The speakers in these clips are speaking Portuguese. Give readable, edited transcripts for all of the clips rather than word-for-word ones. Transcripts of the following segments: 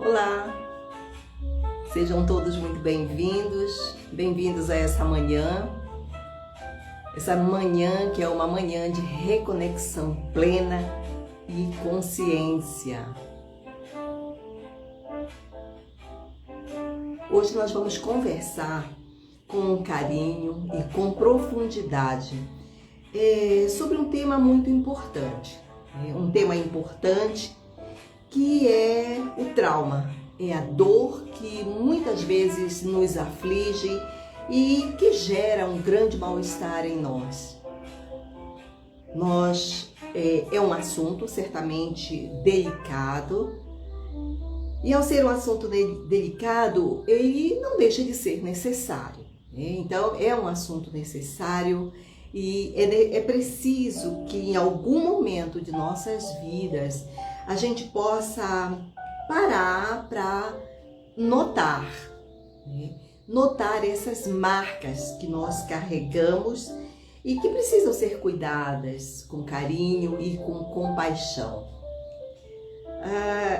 Olá, sejam todos muito bem-vindos a essa manhã que é uma manhã de reconexão plena e consciência. Hoje nós vamos conversar com carinho e com profundidade sobre um tema muito importante, que é o trauma, é a dor que muitas vezes nos aflige e que gera um grande mal-estar em nós. É um assunto certamente delicado, e ao ser um assunto delicado, ele não deixa de ser necessário. Então, é um assunto necessário e é preciso que em algum momento de nossas vidas a gente possa parar para notar essas marcas que nós carregamos e que precisam ser cuidadas com carinho e com compaixão.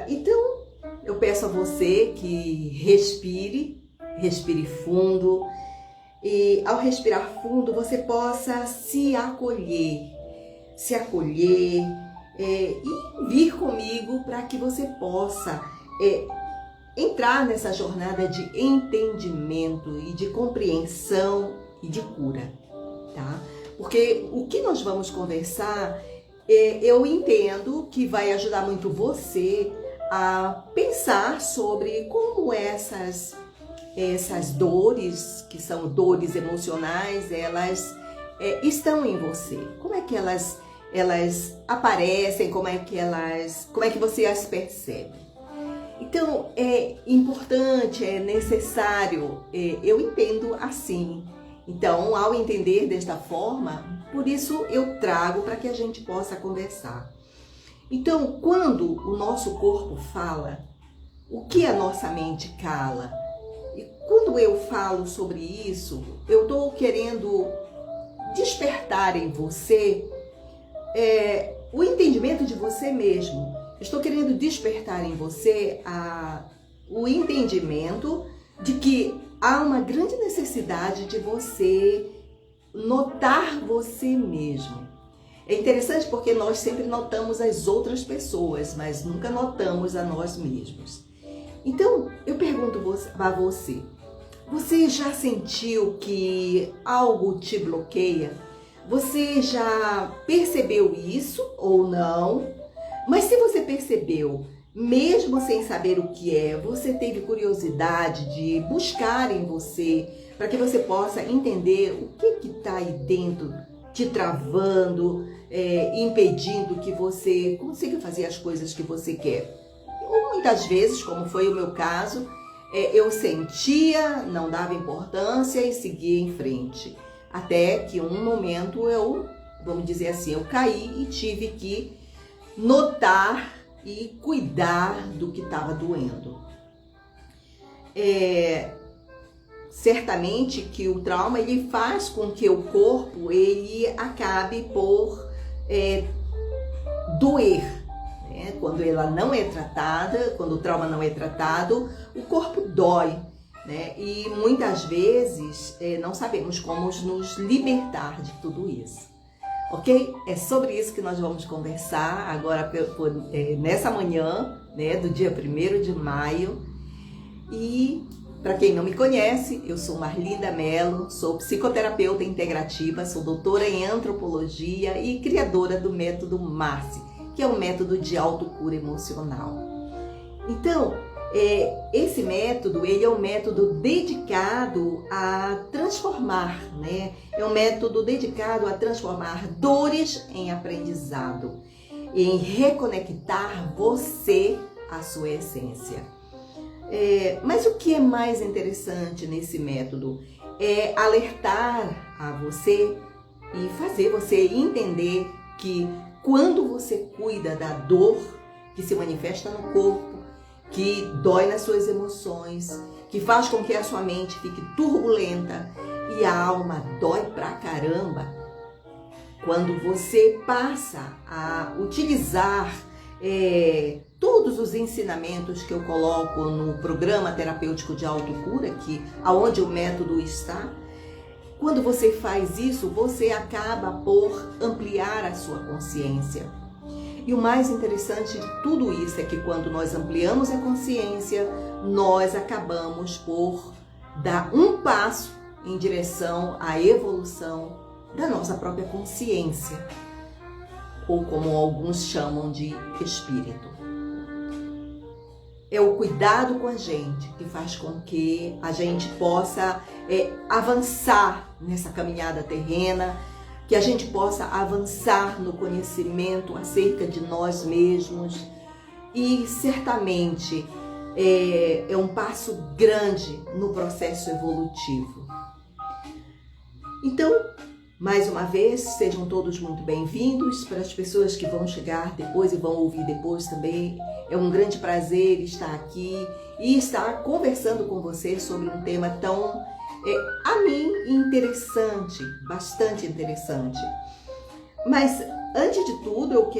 Então, eu peço a você que respire fundo, e ao respirar fundo você possa se acolher e vir comigo para que você possa entrar nessa jornada de entendimento e de compreensão e de cura, tá? Porque o que nós vamos conversar, eu entendo que vai ajudar muito você a pensar sobre como essas dores, que são dores emocionais, elas estão em você. Como é que elas aparecem, como é que você as percebe. Então, é importante, é necessário, eu entendo assim. Então, ao entender desta forma, por isso eu trago para que a gente possa conversar. Então, quando o nosso corpo fala, o que a nossa mente cala? E quando eu falo sobre isso, eu estou querendo despertar em você o entendimento de você mesmo. Estou querendo despertar em você o entendimento de que há uma grande necessidade de você notar você mesmo. É interessante porque nós sempre notamos as outras pessoas, mas nunca notamos a nós mesmos. Então, eu pergunto a você, você já sentiu que algo te bloqueia? Você já percebeu isso ou não? Mas se você percebeu, mesmo sem saber o que é, você teve curiosidade de buscar em você, para que você possa entender o que está aí dentro, te travando, impedindo que você consiga fazer as coisas que você quer. Ou muitas vezes, como foi o meu caso, eu sentia, não dava importância e seguia em frente. Até que um momento vamos dizer assim, eu caí e tive que notar e cuidar do que estava doendo. Certamente que o trauma ele faz com que o corpo ele acabe por doer. Quando ela não é tratada, quando o trauma não é tratado, o corpo dói, né? E muitas vezes não sabemos como nos libertar de tudo isso, ok? É sobre isso que nós vamos conversar agora nessa manhã, né, do dia 1º de maio. E para quem não me conhece, eu sou Marlinda Mello, sou psicoterapeuta integrativa, sou doutora em antropologia e criadora do método MARCE, que é um método de autocura emocional. Então, esse método, ele é um método dedicado a transformar, né? É um método dedicado a transformar dores em aprendizado, em reconectar você à sua essência. Mas o que é mais interessante nesse método é alertar a você e fazer você entender que quando você cuida da dor que se manifesta no corpo, que dói nas suas emoções, que faz com que a sua mente fique turbulenta e a alma dói pra caramba, quando você passa a utilizar todos os ensinamentos que eu coloco no programa terapêutico de autocura, aonde o método está. Quando você faz isso, você acaba por ampliar a sua consciência. E o mais interessante de tudo isso é que quando nós ampliamos a consciência, nós acabamos por dar um passo em direção à evolução da nossa própria consciência, ou como alguns chamam de espírito. É o cuidado com a gente que faz com que a gente possa avançar nessa caminhada terrena, que a gente possa avançar no conhecimento acerca de nós mesmos, e certamente é um passo grande no processo evolutivo. Então, mais uma vez, sejam todos muito bem-vindos. Para as pessoas que vão chegar depois e vão ouvir depois também, é um grande prazer estar aqui e estar conversando com você sobre um tema tão, a mim, interessante, bastante interessante. Mas, antes de tudo,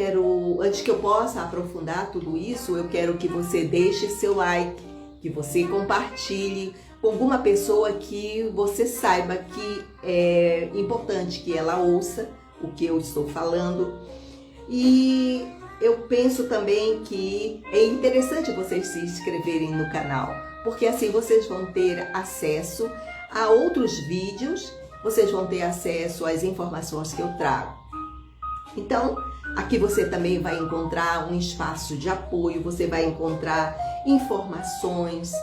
antes que eu possa aprofundar tudo isso, eu quero que você deixe seu like, que você compartilhe com alguma pessoa que você saiba que é importante que ela ouça o que eu estou falando. E eu penso também que é interessante vocês se inscreverem no canal, porque assim vocês vão ter acesso a outros vídeos, vocês vão ter acesso às informações que eu trago. Então, aqui você também vai encontrar um espaço de apoio, você vai encontrar informações.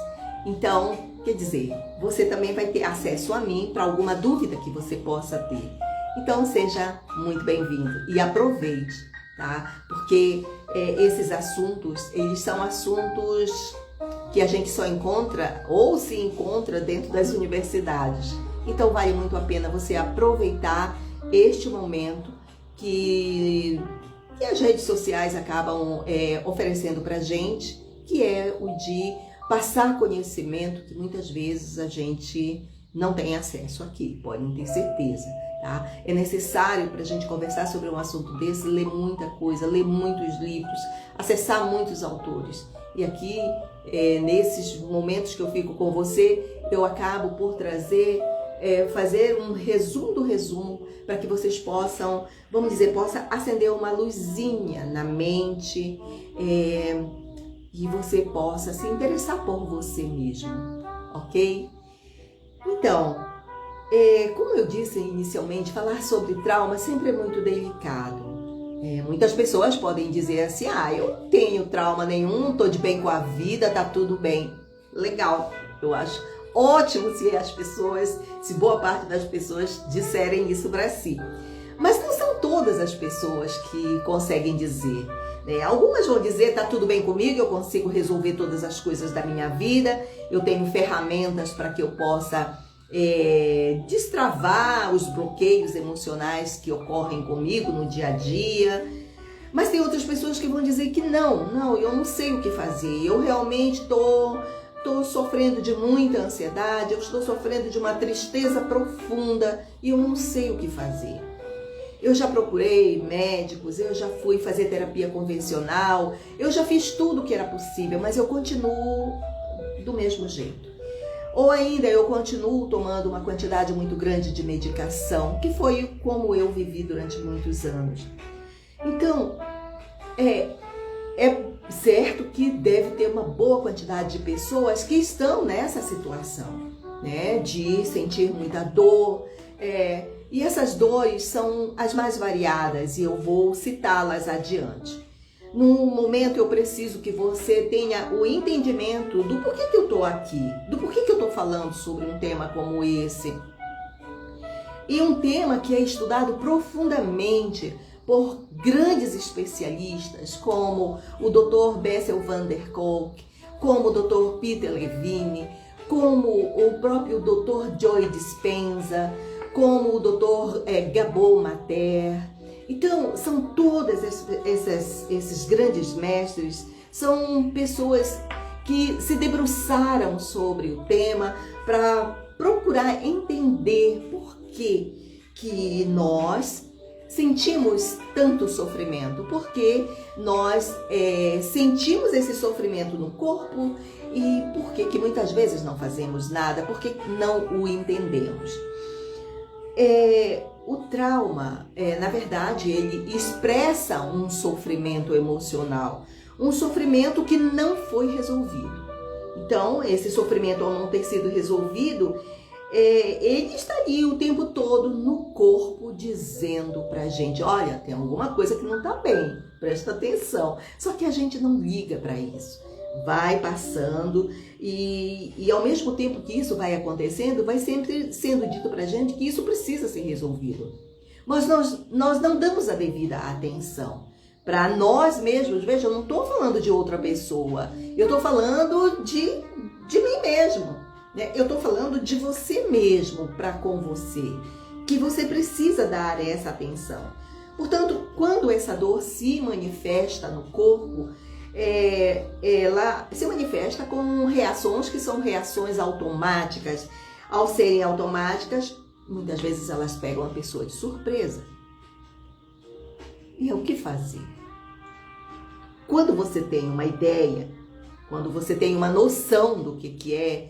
Então, quer dizer, você também vai ter acesso a mim para alguma dúvida que você possa ter. Então, seja muito bem-vindo e aproveite, tá? Porque esses assuntos, eles são assuntos que a gente só encontra ou se encontra dentro das universidades. Então, vale muito a pena você aproveitar este momento que as redes sociais acabam oferecendo para a gente, que é o de passar conhecimento que muitas vezes a gente não tem acesso aqui, podem ter certeza, tá? É necessário para a gente conversar sobre um assunto desse, ler muita coisa, ler muitos livros, acessar muitos autores. E aqui, nesses momentos que eu fico com você, eu acabo por trazer, fazer um resumo do resumo, para que vocês possam, vamos dizer, possa acender uma luzinha na mente, e você possa se interessar por você mesmo, ok? Então, como eu disse inicialmente, falar sobre trauma sempre é muito delicado. Muitas pessoas podem dizer assim, eu não tenho trauma nenhum, tô de bem com a vida, tá tudo bem. Legal, eu acho ótimo se boa parte das pessoas disserem isso para si. Mas não são todas as pessoas que conseguem dizer. Algumas vão dizer, tá tudo bem comigo, eu consigo resolver todas as coisas da minha vida, eu tenho ferramentas para que eu possa destravar os bloqueios emocionais que ocorrem comigo no dia a dia. Mas tem outras pessoas que vão dizer que não, eu não sei o que fazer, eu realmente estou sofrendo de muita ansiedade, eu estou sofrendo de uma tristeza profunda e eu não sei o que fazer. Eu já procurei médicos, eu já fui fazer terapia convencional, eu já fiz tudo o que era possível, mas eu continuo do mesmo jeito. Ou ainda eu continuo tomando uma quantidade muito grande de medicação, que foi como eu vivi durante muitos anos. Então, é certo que deve ter uma boa quantidade de pessoas que estão nessa situação, né? De sentir muita dor, e essas dores são as mais variadas e eu vou citá-las adiante. No momento eu preciso que você tenha o entendimento do porquê que eu estou aqui, do porquê que eu estou falando sobre um tema como esse. E um tema que é estudado profundamente por grandes especialistas como o Dr. Bessel van der Kolk, como o Dr. Peter Levine, como o próprio Dr. Joe Dispenza, como o Dr. Gabor Maté. Então, são todos esses grandes mestres, são pessoas que se debruçaram sobre o tema para procurar entender por que nós sentimos tanto sofrimento? Porque nós sentimos esse sofrimento no corpo e por que muitas vezes não fazemos nada? Porque não o entendemos. O trauma, na verdade, ele expressa um sofrimento emocional, um sofrimento que não foi resolvido. Então, esse sofrimento, ao não ter sido resolvido, ele está ali o tempo todo no corpo dizendo pra gente, olha, tem alguma coisa que não tá bem, presta atenção. Só que a gente não liga para isso. Vai passando e ao mesmo tempo que isso vai acontecendo, vai sempre sendo dito pra gente que isso precisa ser resolvido. Mas nós não damos a devida atenção para nós mesmos. Veja, eu não estou falando de outra pessoa, eu estou falando de mim mesmo, né? Eu estou falando de você mesmo para com você, que você precisa dar essa atenção. Portanto, quando essa dor se manifesta no corpo, ela se manifesta com reações que são reações automáticas. Ao serem automáticas, muitas vezes elas pegam a pessoa de surpresa. E é o que fazer? Quando você tem uma ideia, quando você tem uma noção do que é,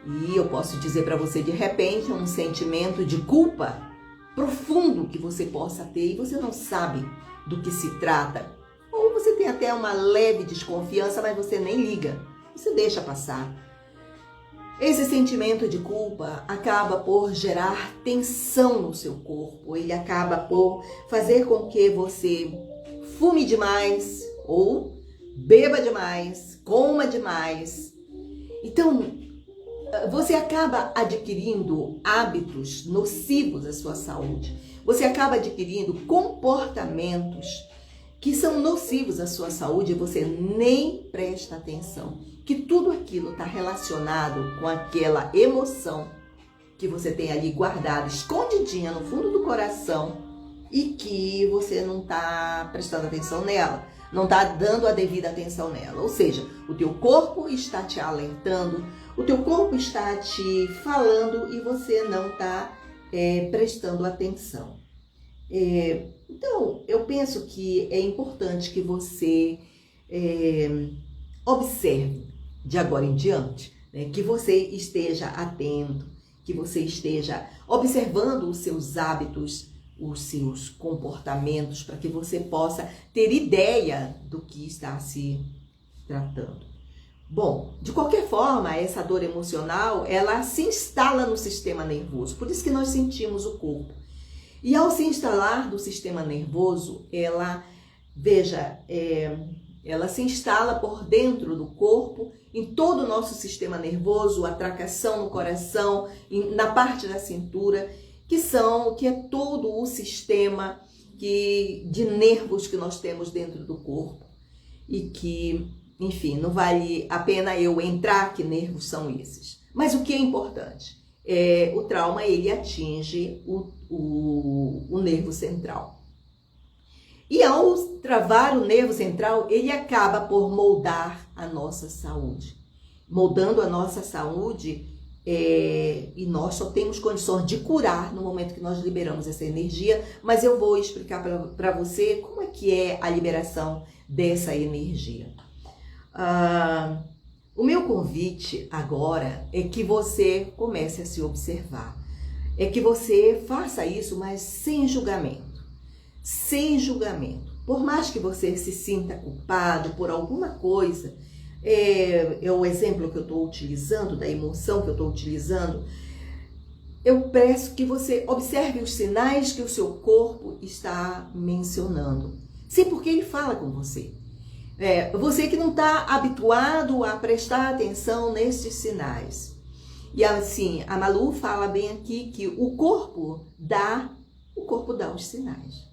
e eu posso dizer para você, de repente, um sentimento de culpa profundo que você possa ter e você não sabe do que se trata. Ou você tem até uma leve desconfiança, mas você nem liga, você deixa passar. Esse sentimento de culpa acaba por gerar tensão no seu corpo, ele acaba por fazer com que você fume demais ou beba demais, coma demais. Então, você acaba adquirindo hábitos nocivos à sua saúde, você acaba adquirindo comportamentos que são nocivos à sua saúde e você nem presta atenção, que tudo aquilo está relacionado com aquela emoção que você tem ali guardada, escondidinha no fundo do coração e que você não está prestando atenção nela, não está dando a devida atenção nela. Ou seja, o teu corpo está te alertando, o teu corpo está te falando e você não está prestando atenção. Então, eu penso que é importante que você observe de agora em diante, né, que você esteja atento, que você esteja observando os seus hábitos, os seus comportamentos, para que você possa ter ideia do que está se tratando. Bom, de qualquer forma, essa dor emocional, ela se instala no sistema nervoso, por isso que nós sentimos o corpo. E ao se instalar do sistema nervoso, ela se instala por dentro do corpo, em todo o nosso sistema nervoso, a tracação no coração, na parte da cintura, que é todo o sistema de nervos que nós temos dentro do corpo. E que, enfim, não vale a pena eu entrar que nervos são esses. Mas o que é importante? O trauma, ele atinge o nervo central. E ao travar o nervo central, ele acaba por moldar a nossa saúde. Moldando a nossa saúde, e nós só temos condições de curar no momento que nós liberamos essa energia, mas eu vou explicar para você como é que é a liberação dessa energia. O meu convite agora é que você comece a se observar. É que você faça isso, mas sem julgamento. Sem julgamento. Por mais que você se sinta culpado por alguma coisa, é o exemplo que eu estou utilizando, da emoção que eu estou utilizando, eu peço que você observe os sinais que o seu corpo está mencionando. Sim, porque ele fala com você. Você que não está habituado a prestar atenção nesses sinais. E assim, a Malu fala bem aqui que o corpo dá os sinais.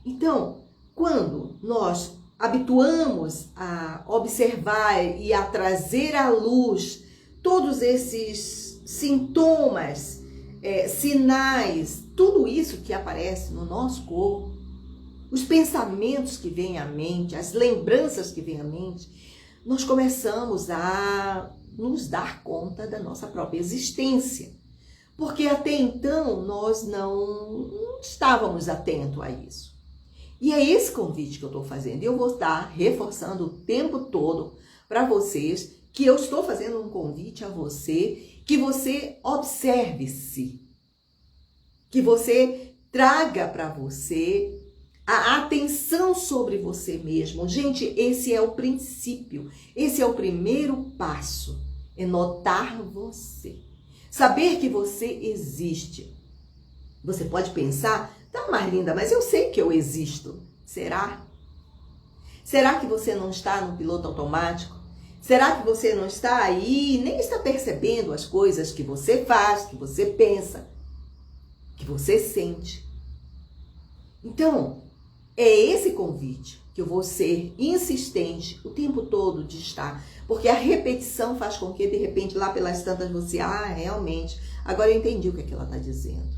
Então, quando nós habituamos a observar e a trazer à luz todos esses sintomas, sinais, tudo isso que aparece no nosso corpo, os pensamentos que vêm à mente, as lembranças que vêm à mente, nós começamos a nos dar conta da nossa própria existência. Porque até então nós não não estávamos atentos a isso. E é esse convite que eu estou fazendo. E eu vou estar reforçando o tempo todo para vocês que eu estou fazendo um convite a você, que você observe-se, que você traga para você a atenção sobre você mesmo. Gente, esse é o princípio, esse é o primeiro passo, é notar você. Saber que você existe. Você pode pensar, tá, Marlinda, mas eu sei que eu existo. Será? Será que você não está no piloto automático? Será que você não está aí, nem está percebendo as coisas que você faz, que você pensa, que você sente? Então, é esse convite que eu vou ser insistente o tempo todo de estar. Porque a repetição faz com que, de repente, lá pelas tantas, você... realmente, agora eu entendi o que ela está dizendo.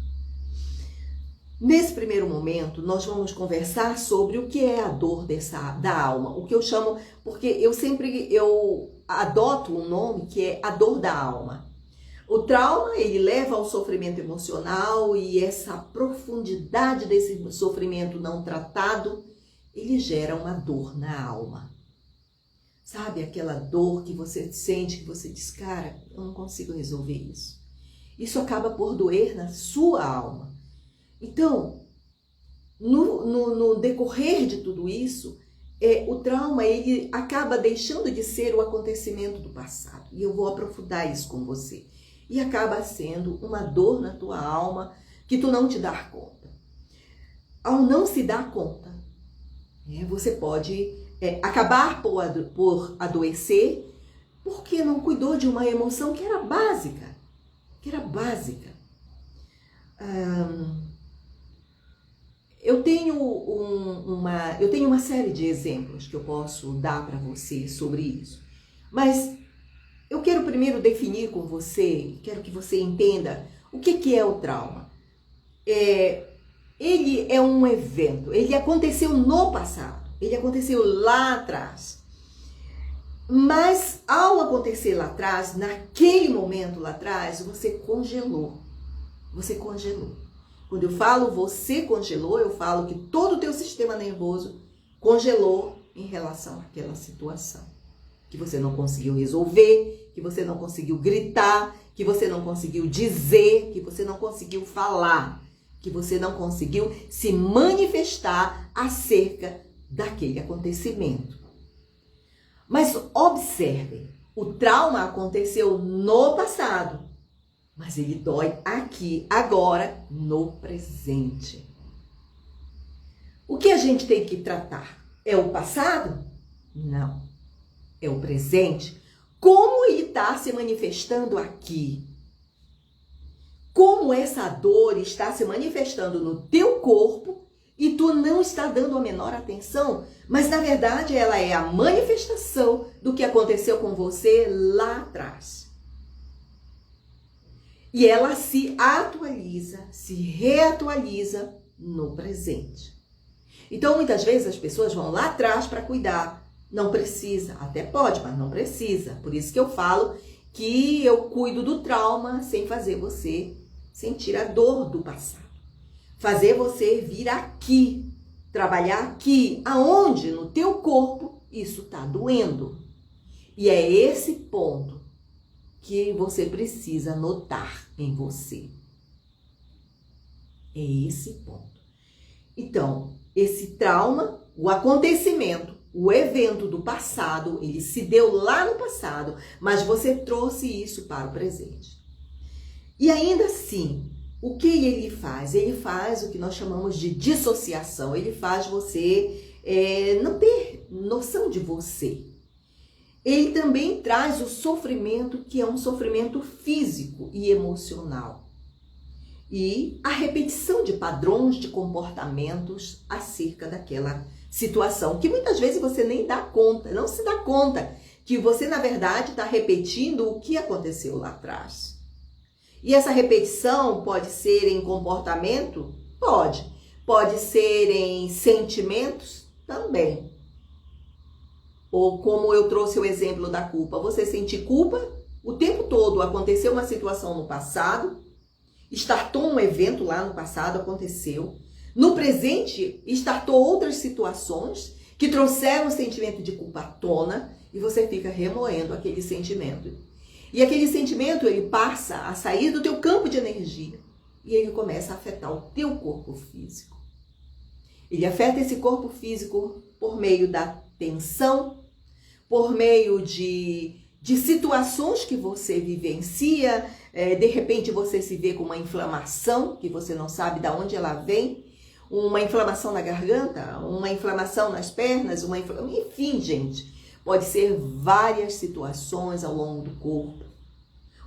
Nesse primeiro momento, nós vamos conversar sobre o que é a dor da alma. O que eu chamo... Porque eu adoto um nome que é a dor da alma. O trauma, ele leva ao sofrimento emocional e essa profundidade desse sofrimento não tratado, ele gera uma dor na alma. Sabe aquela dor que você sente, que você diz, cara, eu não consigo resolver isso. Isso acaba por doer na sua alma. Então, no decorrer de tudo isso, o trauma ele acaba deixando de ser o acontecimento do passado. E eu vou aprofundar isso com você. E acaba sendo uma dor na tua alma que tu não te dá conta. Ao não se dar conta, você pode acabar por adoecer porque não cuidou de uma emoção que era básica. Eu tenho uma série de exemplos que eu posso dar para você sobre isso. Mas eu quero primeiro definir com você, quero que você entenda o que é o trauma. Ele é um evento, ele aconteceu no passado, ele aconteceu lá atrás. Mas ao acontecer lá atrás, naquele momento lá atrás, você congelou. Você congelou. Quando eu falo você congelou, eu falo que todo o teu sistema nervoso congelou em relação àquela situação. Que você não conseguiu resolver, que você não conseguiu gritar, que você não conseguiu dizer, que você não conseguiu falar, que você não conseguiu se manifestar acerca daquele acontecimento. Mas observem, o trauma aconteceu no passado, mas ele dói aqui, agora, no presente. O que a gente tem que tratar? É o passado? Não. É o presente. Como ele está se manifestando aqui? Como essa dor está se manifestando no teu corpo e tu não está dando a menor atenção, mas na verdade ela é a manifestação do que aconteceu com você lá atrás. E ela se atualiza, se reatualiza no presente. Então muitas vezes as pessoas vão lá atrás para cuidar. Não precisa, até pode, mas não precisa. Por isso que eu falo que eu cuido do trauma sem fazer você sentir a dor do passado. Fazer você vir aqui, trabalhar aqui, aonde no teu corpo isso está doendo. E é esse ponto que você precisa notar em você. É esse ponto. Então, esse trauma, o acontecimento, o evento do passado, ele se deu lá no passado, mas você trouxe isso para o presente. E ainda assim, o que ele faz? Ele faz o que nós chamamos de dissociação. Ele faz você não ter noção de você. Ele também traz o sofrimento, que é um sofrimento físico e emocional. E a repetição de padrões de comportamentos acerca daquela situação, que muitas vezes você nem dá conta, não se dá conta que você, na verdade, está repetindo o que aconteceu lá atrás. E essa repetição pode ser em comportamento? Pode. Pode ser em sentimentos? Também. Ou como eu trouxe o exemplo da culpa, você sente culpa o tempo todo, aconteceu uma situação no passado Startou um evento lá no passado, aconteceu. No presente, startou outras situações que trouxeram o sentimento de culpa à tona e você fica remoendo aquele sentimento. E aquele sentimento, ele passa a sair do teu campo de energia e ele começa a afetar o teu corpo físico. Ele afeta esse corpo físico por meio da tensão, por meio de situações que você vivencia. De repente você se vê com uma inflamação que você não sabe de onde ela vem, uma inflamação na garganta, uma inflamação nas pernas, enfim, gente, pode ser várias situações ao longo do corpo.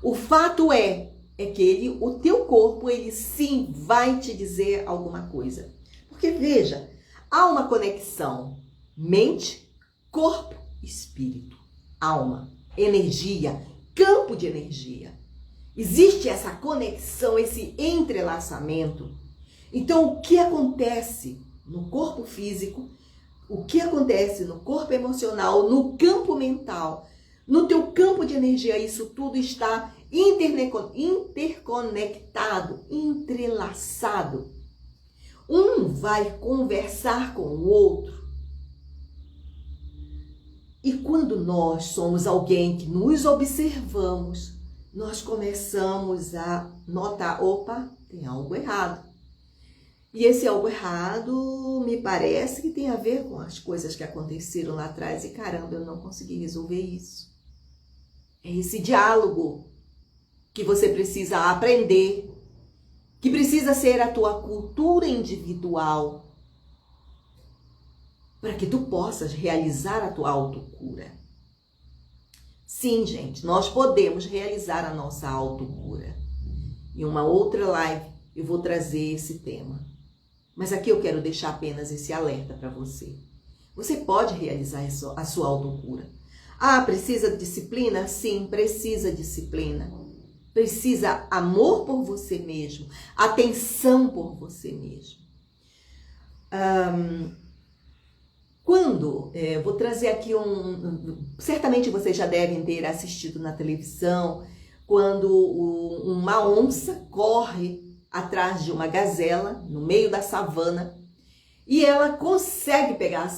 O fato é que o teu corpo, ele sim vai te dizer alguma coisa. Porque veja, há uma conexão mente, corpo, espírito, alma, energia, campo de energia. Existe essa conexão, esse entrelaçamento. Então, o que acontece no corpo físico, o que acontece no corpo emocional, no campo mental, no teu campo de energia, isso tudo está interconectado, entrelaçado. Um vai conversar com o outro. E quando nós somos alguém que nos observamos, nós começamos a notar, opa, tem algo errado. E esse algo errado me parece que tem a ver com as coisas que aconteceram lá atrás e caramba, eu não consegui resolver isso. É esse diálogo que você precisa aprender, que precisa ser a tua cultura individual, para que tu possas realizar a tua autocura. Sim, gente, nós podemos realizar a nossa autocura. Em uma outra live eu vou trazer esse tema. Mas aqui eu quero deixar apenas esse alerta para você. Você pode realizar a sua autocura. Ah, precisa de disciplina? Sim, precisa de disciplina. Precisa amor por você mesmo, atenção por você mesmo. Vou trazer aqui certamente vocês já devem ter assistido na televisão, quando uma onça corre atrás de uma gazela no meio da savana e ela consegue pegar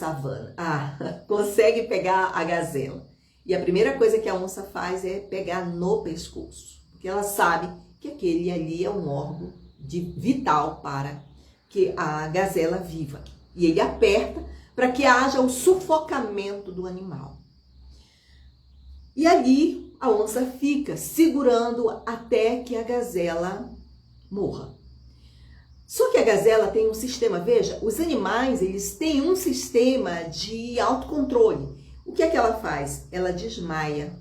consegue pegar a gazela. E a primeira coisa que a onça faz é pegar no pescoço, porque ela sabe que aquele ali é um órgão vital para que a gazela viva. E ele aperta para que haja o sufocamento do animal. E ali a onça fica segurando até que a gazela morra. Só que a gazela tem um sistema, veja, os animais, eles têm um sistema de autocontrole. O que é que ela faz? Ela desmaia.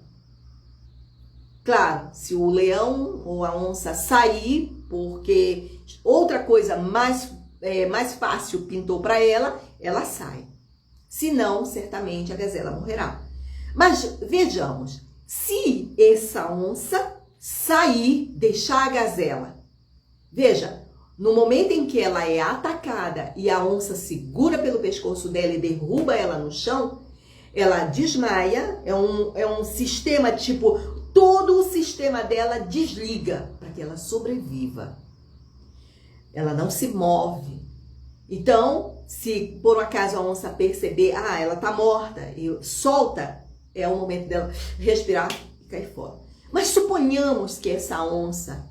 Claro, se o leão ou a onça sair, porque outra coisa mais fácil pintou para ela, ela sai. Senão, certamente a gazela morrerá. Mas vejamos, se essa onça sair, deixar a gazela, veja, no momento em que ela é atacada e a onça segura pelo pescoço dela e derruba ela no chão, ela desmaia, é um sistema tipo, todo o sistema dela desliga para que ela sobreviva. Ela não se move. Então, se por um acaso a onça perceber, ela tá morta, e solta, é o momento dela respirar e cair fora. Mas suponhamos que essa onça,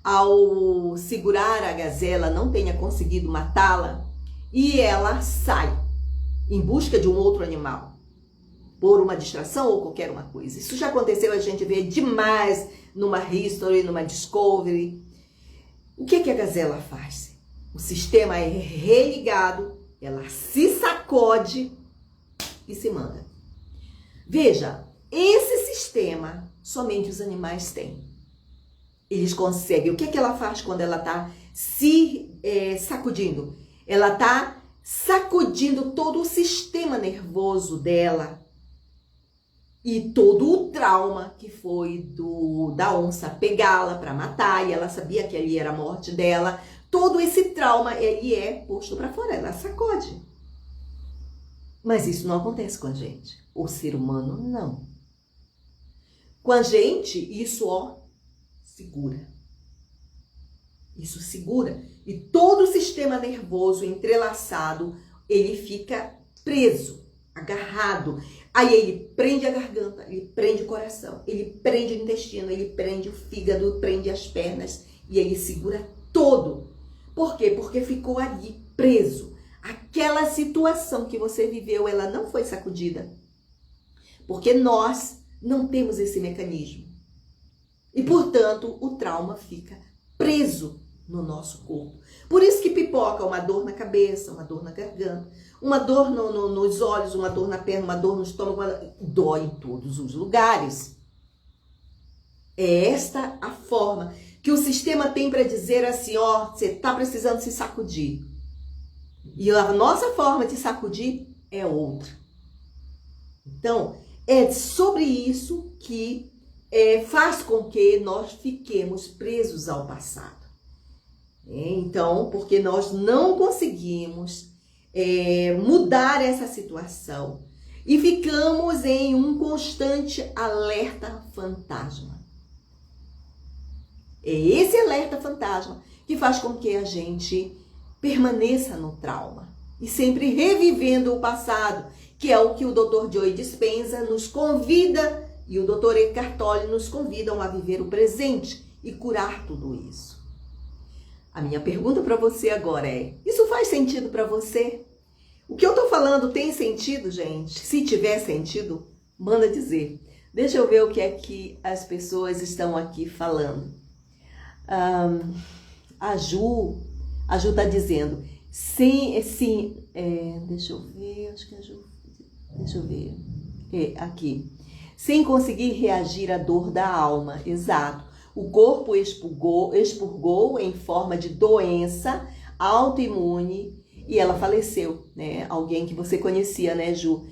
ao segurar a gazela, não tenha conseguido matá-la e ela sai em busca de um outro animal, por uma distração ou qualquer uma coisa. Isso já aconteceu, a gente vê demais numa History, numa Discovery. O que a gazela faz? O sistema é religado, ela se sacode e se manda. Veja, esse sistema somente os animais têm. Eles conseguem. O que ela faz quando ela está se sacudindo? Ela está sacudindo todo o sistema nervoso dela e todo o trauma que foi da onça pegá-la para matar, e ela sabia que ali era a morte dela. Todo esse trauma, ele é posto para fora, ela sacode. Mas isso não acontece com a gente. O ser humano, não. Com a gente, isso, segura. Isso segura. E todo o sistema nervoso entrelaçado, ele fica preso, agarrado. Aí ele prende a garganta, ele prende o coração, ele prende o intestino, ele prende o fígado, prende as pernas e ele segura todo. Por quê? Porque ficou ali preso. Aquela situação que você viveu, ela não foi sacudida. Porque nós não temos esse mecanismo. E, portanto, o trauma fica preso no nosso corpo. Por isso que pipoca uma dor na cabeça, uma dor na garganta, uma dor nos olhos, uma dor na perna, uma dor no estômago, dói em todos os lugares. É esta a forma que o sistema tem para dizer assim, ó, você está precisando se sacudir. E a nossa forma de sacudir é outra. Então, é sobre isso que faz com que nós fiquemos presos ao passado. Então, porque nós não conseguimos mudar essa situação e ficamos em um constante alerta fantasma. É esse alerta fantasma que faz com que a gente permaneça no trauma e sempre revivendo o passado, que é o que o Dr. Joe Dispenza nos convida e o Dr. Eckhart Tolle nos convidam a viver o presente e curar tudo isso. A minha pergunta para você agora é, isso faz sentido para você? O que eu tô falando tem sentido, gente? Se tiver sentido, manda dizer. Deixa eu ver o que é que as pessoas estão aqui falando. A Ju tá dizendo, deixa eu ver, acho que a Ju, deixa eu ver, aqui. Sem conseguir reagir à dor da alma, exato. O corpo expurgou em forma de doença autoimune e ela faleceu, né? Alguém que você conhecia, né, Ju?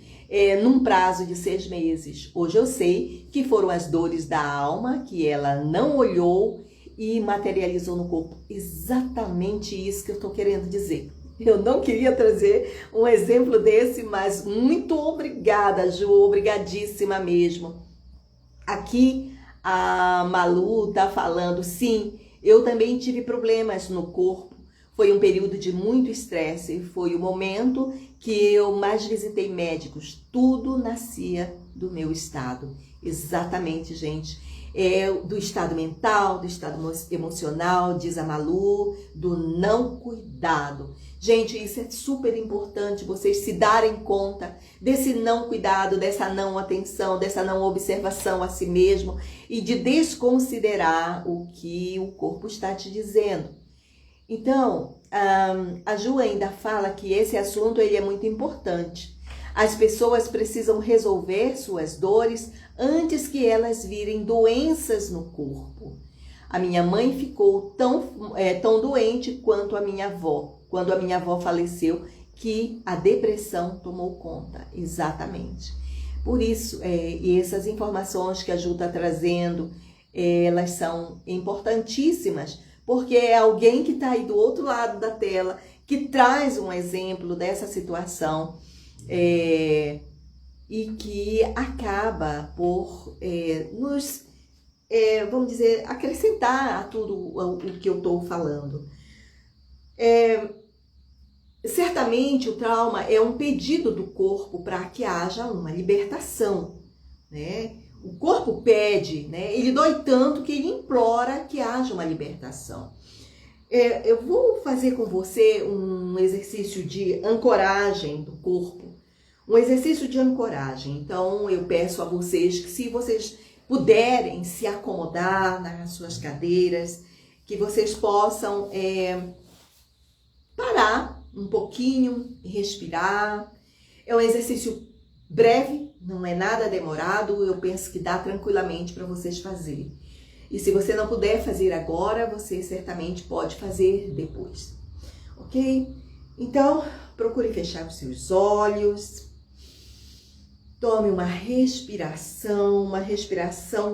Num prazo de 6 meses. Hoje eu sei que foram as dores da alma que ela não olhou e materializou no corpo. Exatamente isso que eu estou querendo dizer. Eu não queria trazer um exemplo desse, mas muito obrigada, Ju, obrigadíssima mesmo. Aqui a Malu tá falando, sim, eu também tive problemas no corpo. Foi um período de muito estresse, foi o momento que eu mais visitei médicos. Tudo nascia do meu estado. Exatamente, gente. Do estado mental, do estado emocional, diz a Malu, do não cuidado. Gente, isso é super importante, vocês se darem conta desse não cuidado, dessa não atenção, dessa não observação a si mesmo e de desconsiderar o que o corpo está te dizendo. Então, a Ju ainda fala que esse assunto ele é muito importante. As pessoas precisam resolver suas dores antes que elas virem doenças no corpo. A minha mãe ficou tão doente quanto a minha avó, quando a minha avó faleceu, que a depressão tomou conta. Exatamente. Por isso, e essas informações que a Ju está trazendo, elas são importantíssimas, porque é alguém que está aí do outro lado da tela, que traz um exemplo dessa situação, e que acaba por nos, vamos dizer, acrescentar a tudo o que eu estou falando. Certamente o trauma é um pedido do corpo para que haja uma libertação, né? O corpo pede, né? Ele dói tanto que ele implora que haja uma libertação. Eu vou fazer com você um exercício de ancoragem do corpo, um exercício de ancoragem. Então eu peço a vocês que, se vocês puderem se acomodar nas suas cadeiras, que vocês possam parar um pouquinho e respirar. É um exercício breve, não é nada demorado, eu penso que dá tranquilamente para vocês fazerem. E se você não puder fazer agora, você certamente pode fazer depois, ok? Então, procure fechar os seus olhos, tome uma respiração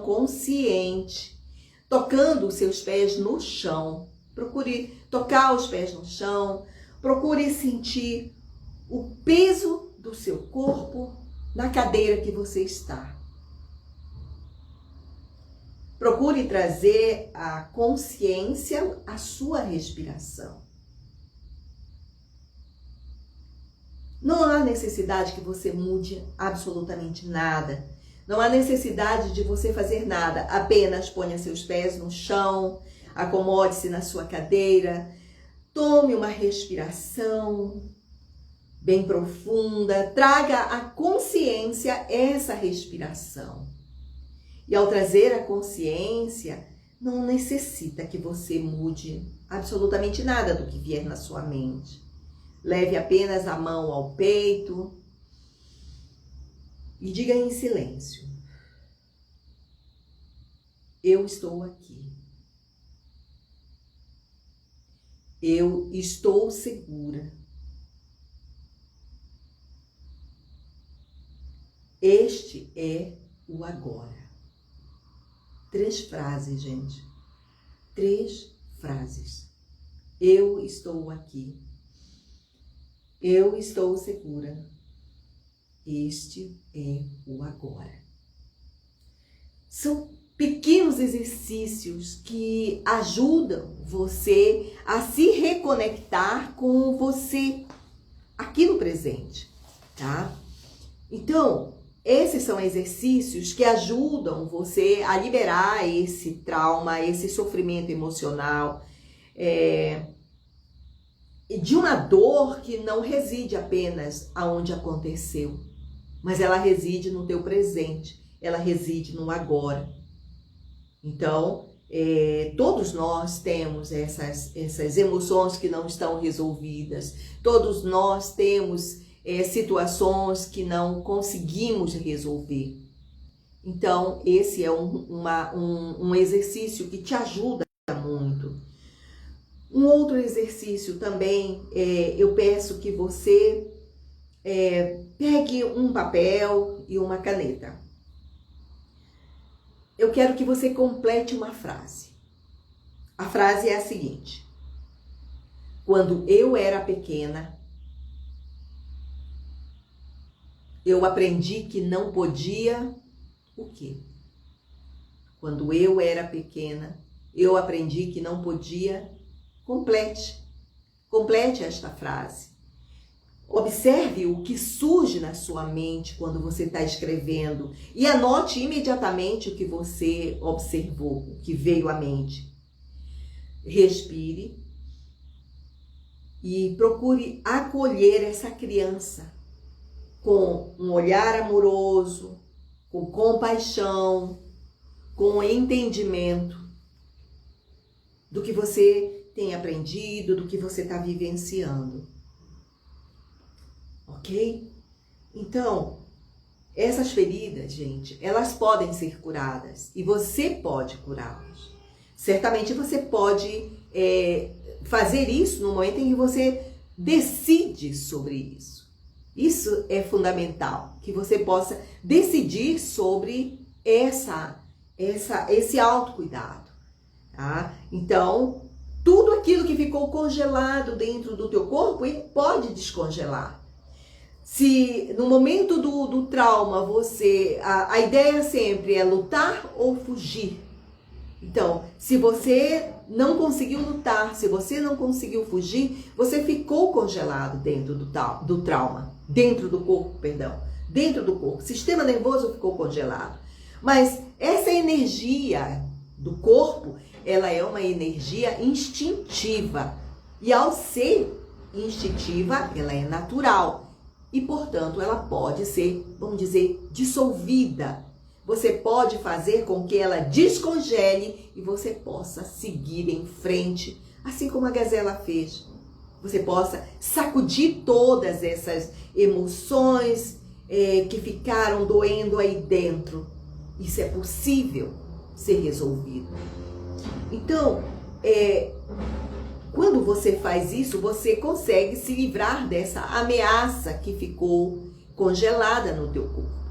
consciente, tocando os seus pés no chão. Procure tocar os pés no chão, procure sentir o peso do seu corpo na cadeira que você está. Procure trazer a consciência à sua respiração. Não há necessidade que você mude absolutamente nada. Não há necessidade de você fazer nada. Apenas ponha seus pés no chão, acomode-se na sua cadeira, tome uma respiração bem profunda, traga à consciência essa respiração. E ao trazer a consciência, não necessita que você mude absolutamente nada do que vier na sua mente. Leve apenas a mão ao peito e diga em silêncio: eu estou aqui. Eu estou segura. Este é o agora. 3 frases, gente. 3 frases. Eu estou aqui. Eu estou segura. Este é o agora. São pequenos exercícios que ajudam você a se reconectar com você aqui no presente, tá? Então, esses são exercícios que ajudam você a liberar esse trauma, esse sofrimento emocional, de uma dor que não reside apenas aonde aconteceu, mas ela reside no teu presente, ela reside no agora. Então, todos nós temos essas emoções que não estão resolvidas, todos nós temos situações que não conseguimos resolver. Então, esse é um exercício que te ajuda muito. Um outro exercício também, eu peço que você pegue um papel e uma caneta. Eu quero que você complete uma frase. A frase é a seguinte: quando eu era pequena, eu aprendi que não podia o quê? Quando eu era pequena, eu aprendi que não podia. Complete esta frase. Observe o que surge na sua mente quando você está escrevendo e anote imediatamente o que você observou, o que veio à mente. Respire e procure acolher essa criança com um olhar amoroso, com compaixão, com entendimento do que você tem aprendido, do que você está vivenciando. Ok? Então, essas feridas, gente, elas podem ser curadas e você pode curá-las. Certamente você pode fazer isso no momento em que você decide sobre isso. Isso é fundamental, que você possa decidir sobre esse autocuidado, tá? Então, tudo aquilo que ficou congelado dentro do teu corpo, ele pode descongelar. Se no momento do trauma a ideia sempre é lutar ou fugir. Então, se você não conseguiu lutar, se você não conseguiu fugir, você ficou congelado dentro do trauma, dentro do corpo, dentro do corpo. O sistema nervoso ficou congelado. Mas essa energia do corpo, ela é uma energia instintiva. E ao ser instintiva, ela é natural. E, portanto, ela pode ser, vamos dizer, dissolvida. Você pode fazer com que ela descongele e você possa seguir em frente, assim como a gazela fez. Você possa sacudir todas essas emoções que ficaram doendo aí dentro. Isso é possível ser resolvido. Então, quando você faz isso, você consegue se livrar dessa ameaça que ficou congelada no teu corpo.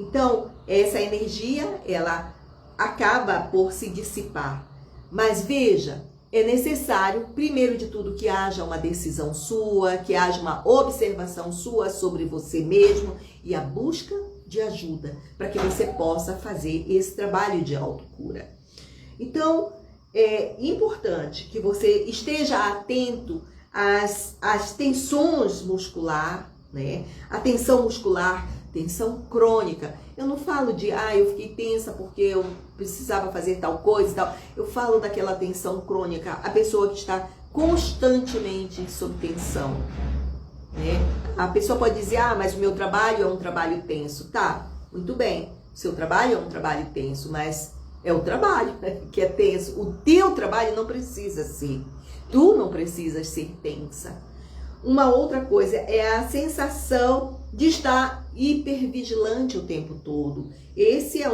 Então, essa energia, ela acaba por se dissipar. Mas veja, é necessário, primeiro de tudo, que haja uma decisão sua, que haja uma observação sua sobre você mesmo e a busca de ajuda para que você possa fazer esse trabalho de autocura. Então, é importante que você esteja atento às tensões muscular, né? A tensão muscular, tensão crônica. Eu não falo de, eu fiquei tensa porque eu precisava fazer tal coisa e tal. Eu falo daquela tensão crônica, a pessoa que está constantemente sob tensão, né? A pessoa pode dizer, mas o meu trabalho é um trabalho tenso. Tá, muito bem, o seu trabalho é um trabalho tenso, mas é o trabalho que é tenso. O teu trabalho não precisa ser. Tu não precisas ser tensa. Uma outra coisa é a sensação de estar hipervigilante o tempo todo. Esse é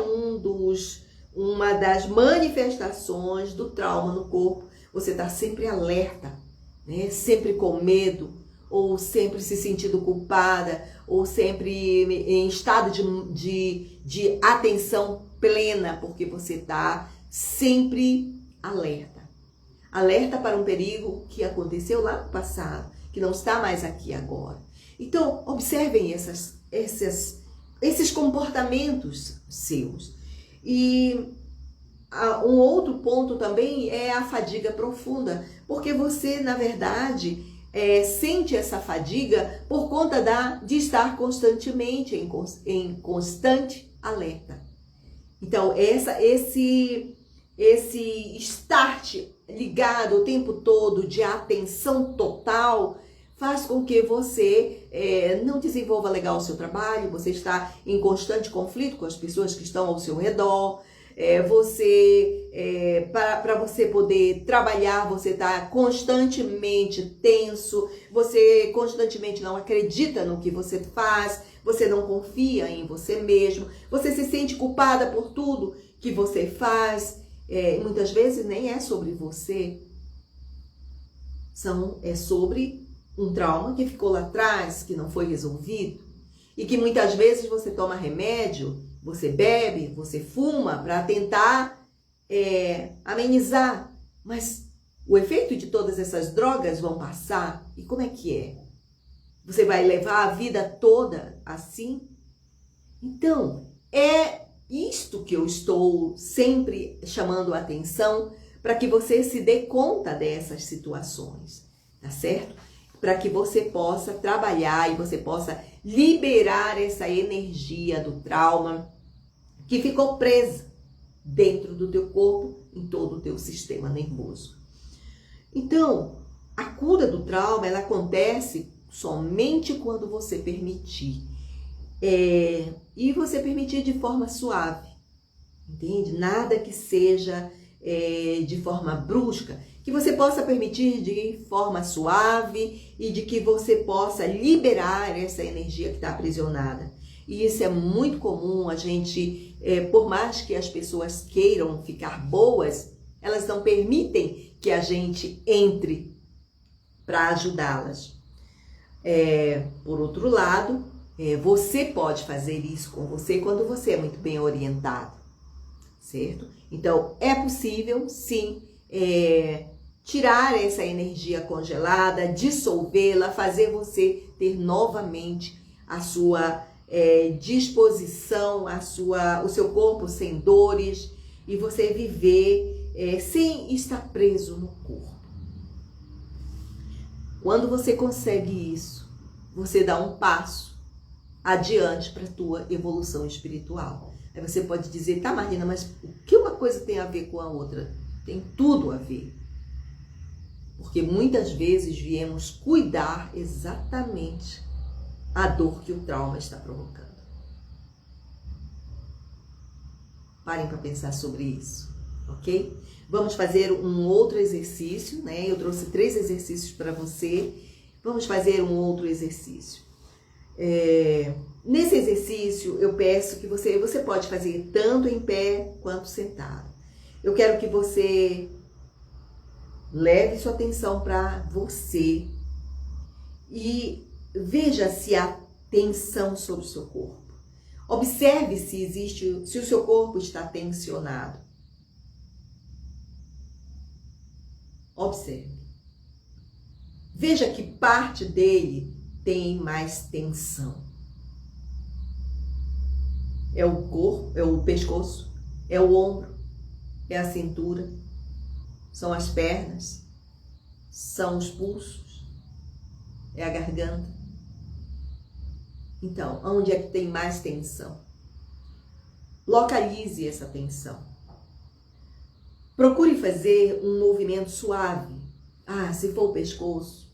uma das manifestações do trauma no corpo. Você está sempre alerta, né? Sempre com medo, ou sempre se sentindo culpada, ou sempre em estado de atenção plena, porque você está sempre alerta. Alerta para um perigo que aconteceu lá no passado, que não está mais aqui agora. Então, observem esses comportamentos seus. E um outro ponto também é a fadiga profunda, porque você, na verdade, sente essa fadiga por conta de estar constantemente em constante alerta. Então, esse start ligado o tempo todo de atenção total faz com que você não desenvolva legal o seu trabalho, você está em constante conflito com as pessoas que estão ao seu redor, para você poder trabalhar, você está constantemente tenso, você constantemente não acredita no que você faz, você não confia em você mesmo, você se sente culpada por tudo que você faz, muitas vezes nem é sobre você, é sobre um trauma que ficou lá atrás, que não foi resolvido, e que muitas vezes você toma remédio, você bebe, você fuma para tentar amenizar, mas o efeito de todas essas drogas vão passar, e como é que é? Você vai levar a vida toda assim? Então, é isto que eu estou sempre chamando a atenção para que você se dê conta dessas situações, tá certo? Para que você possa trabalhar e você possa liberar essa energia do trauma que ficou presa dentro do teu corpo, em todo o teu sistema nervoso. Então, a cura do trauma, ela acontece somente quando você permitir. E você permitir de forma suave, entende? Nada que seja de forma brusca, que você possa permitir de forma suave e de que você possa liberar essa energia que está aprisionada. E isso é muito comum, a gente, por mais que as pessoas queiram ficar boas, elas não permitem que a gente entre para ajudá-las. Por outro lado, você pode fazer isso com você quando você é muito bem orientado, certo? Então, é possível, sim, tirar essa energia congelada, dissolvê-la, fazer você ter novamente a sua disposição, o seu corpo sem dores e você viver sem estar preso no corpo. Quando você consegue isso, você dá um passo adiante para a tua evolução espiritual. Aí você pode dizer, tá, Marlina, mas o que uma coisa tem a ver com a outra? Tem tudo a ver. Porque muitas vezes viemos cuidar exatamente a dor que o trauma está provocando. Parem para pensar sobre isso, ok? Vamos fazer um outro exercício, né? Eu trouxe 3 exercícios para você. Vamos fazer um outro exercício. Nesse exercício, eu peço que você pode fazer tanto em pé quanto sentado. Eu quero que você leve sua atenção para você e veja se há tensão sobre o seu corpo. Observe se o seu corpo está tensionado. Observe. Veja que parte dele tem mais tensão. é o corpo, é o pescoço, é o ombro, é a cintura, são as pernas, são os pulsos, é a garganta. Então, onde é que tem mais tensão? Localize essa tensão. Procure fazer um movimento suave. Se for o pescoço,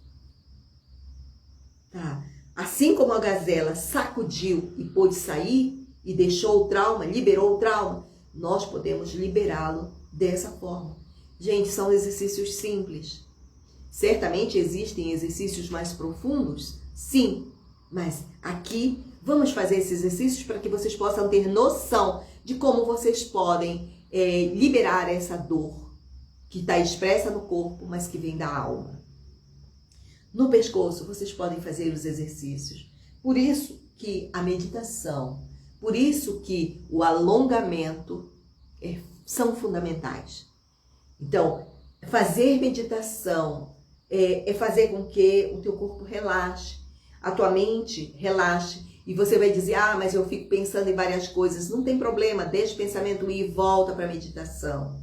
tá? Assim como a gazela sacudiu e pôde sair e deixou o trauma, liberou o trauma, nós podemos liberá-lo dessa forma. Gente, são exercícios simples. Certamente existem exercícios mais profundos, sim, mas aqui vamos fazer esses exercícios para que vocês possam ter noção de como vocês podem liberar essa dor que está expressa no corpo, mas que vem da alma. No pescoço, vocês podem fazer os exercícios. Por isso que a meditação, por isso que o alongamento são fundamentais. Então, fazer meditação é fazer com que o teu corpo relaxe, a tua mente relaxe, e você vai dizer, mas eu fico pensando em várias coisas. Não tem problema, deixa o pensamento ir e volta para a meditação.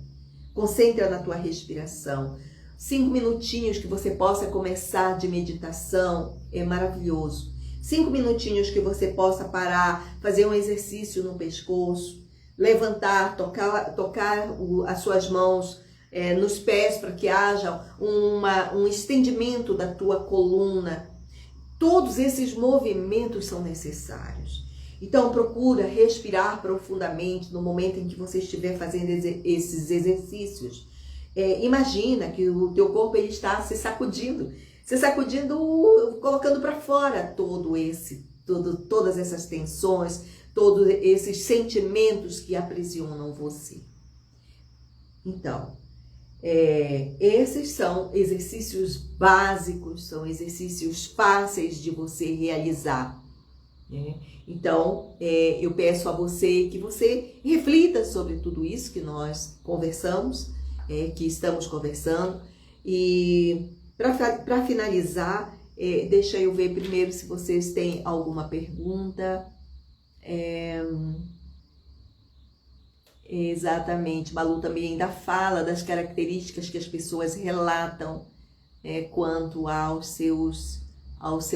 Concentra na tua respiração. 5 minutinhos que você possa começar de meditação é maravilhoso. 5 minutinhos que você possa parar, fazer um exercício no pescoço, levantar, tocar as suas mãos nos pés para que haja um estendimento da tua coluna. Todos esses movimentos são necessários. Então procura respirar profundamente no momento em que você estiver fazendo esses exercícios. Imagina que o teu corpo ele está se sacudindo, colocando para fora todas essas tensões, todos esses sentimentos que aprisionam você. Então, esses são exercícios básicos, são exercícios fáceis de você realizar, né? Então, eu peço a você que você reflita sobre tudo isso que nós conversamos, que estamos conversando. E para finalizar, deixa eu ver primeiro se vocês têm alguma pergunta. Exatamente, Malu também ainda fala das características que as pessoas relatam quanto ao seu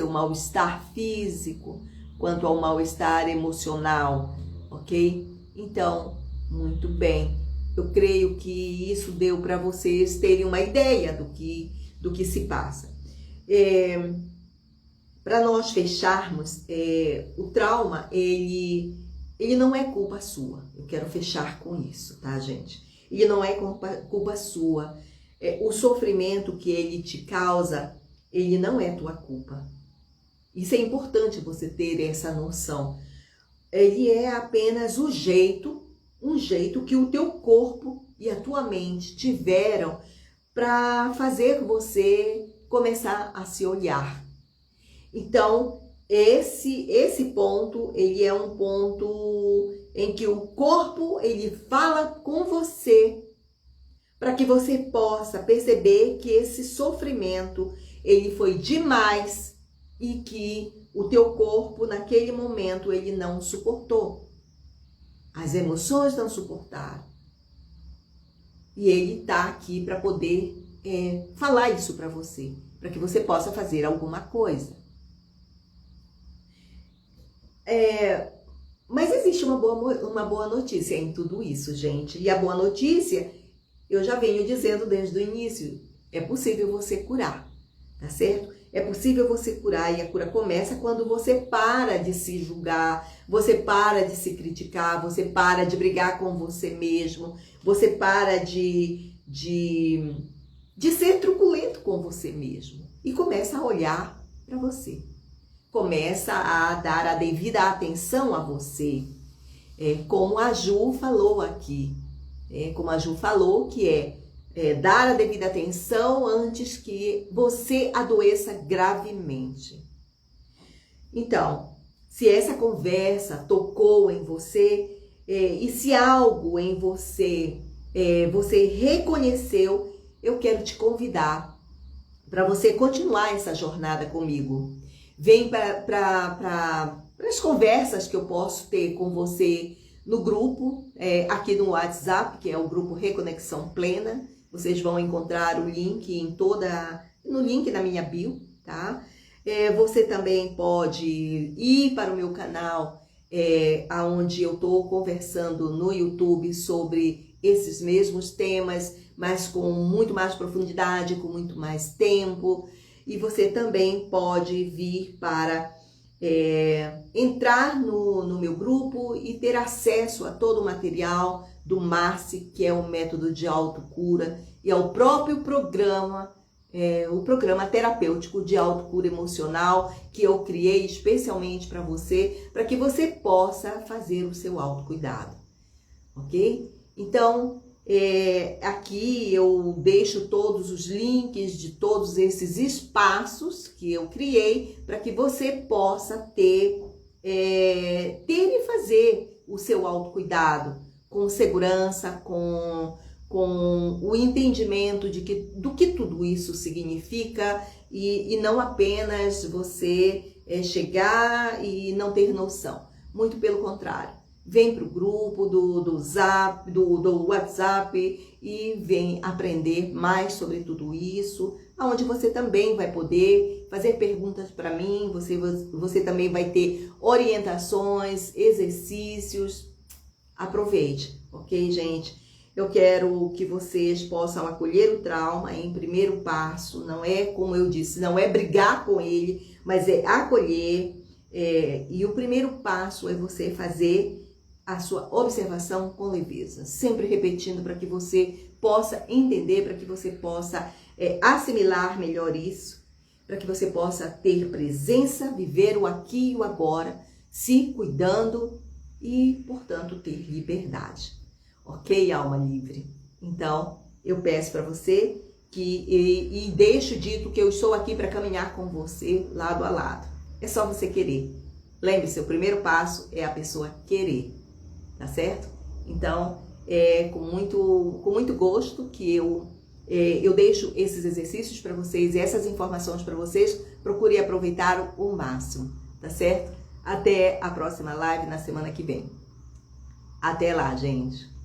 mal-estar físico, quanto ao mal-estar emocional, ok? Então, muito bem. Eu creio que isso deu para vocês terem uma ideia do que se passa. Para nós fecharmos, o trauma, ele não é culpa sua. Eu quero fechar com isso, tá, gente? Ele não é culpa sua. O sofrimento que ele te causa, ele não é tua culpa. Isso é importante você ter essa noção. Ele é apenas um jeito que o teu corpo e a tua mente tiveram para fazer você começar a se olhar. Então, esse ponto, ele é um ponto em que o corpo, ele fala com você para que você possa perceber que esse sofrimento, ele foi demais e que o teu corpo, naquele momento, ele não suportou. As emoções não suportaram. E ele está aqui para poder falar isso para você, para que você possa fazer alguma coisa. Mas existe uma boa notícia em tudo isso, gente. E a boa notícia, eu já venho dizendo desde o início, é possível você curar, tá certo? É possível você curar, e a cura começa quando você para de se julgar, você para de se criticar, você para de brigar com você mesmo, você para de ser truculento com você mesmo e começa a olhar para você. Começa a dar a devida atenção a você, como a Ju falou aqui, como a Ju falou, que dar a devida atenção antes que você adoeça gravemente. Então, se essa conversa tocou em você, e se algo em você você reconheceu, eu quero te convidar para você continuar essa jornada comigo. vem para as conversas que eu posso ter com você no grupo, aqui no WhatsApp, que é o grupo Reconexão Plena. Vocês vão encontrar o link no link na minha bio, tá? Você também pode ir para o meu canal, onde eu estou conversando no YouTube sobre esses mesmos temas, mas com muito mais profundidade, com muito mais tempo. E você também pode vir para entrar no meu grupo e ter acesso a todo o material do MARCE, que é o método de autocura, e ao próprio programa, o programa terapêutico de autocura emocional, que eu criei especialmente para você, para que você possa fazer o seu autocuidado, ok? Então, aqui eu deixo todos os links de todos esses espaços que eu criei para que você possa ter e fazer o seu autocuidado com segurança, com o entendimento do que tudo isso significa e não apenas você chegar e não ter noção. Muito pelo contrário. Vem para o grupo do WhatsApp e vem aprender mais sobre tudo isso, onde você também vai poder fazer perguntas para mim, você também vai ter orientações, exercícios. Aproveite, ok, gente? Eu quero que vocês possam acolher o trauma em primeiro passo, não é, como eu disse, não é brigar com ele, mas é acolher, e o primeiro passo é você fazer a sua observação com leveza, sempre repetindo para que você possa entender, para que você possa assimilar melhor isso, para que você possa ter presença, viver o aqui e o agora, se cuidando e, portanto, ter liberdade. Ok, alma livre? Então, eu peço para você e deixo dito que eu estou aqui para caminhar com você lado a lado. É só você querer. Lembre-se, o primeiro passo é a pessoa querer. Tá certo? Então, com muito gosto que eu deixo esses exercícios para vocês e essas informações para vocês. Procure aproveitar o máximo, tá certo? Até a próxima live na semana que vem. Até lá, gente!